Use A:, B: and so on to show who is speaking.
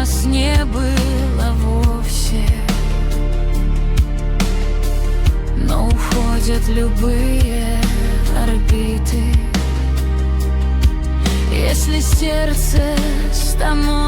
A: нас не было вовсе, но уходят любые орбиты. Если сердце становится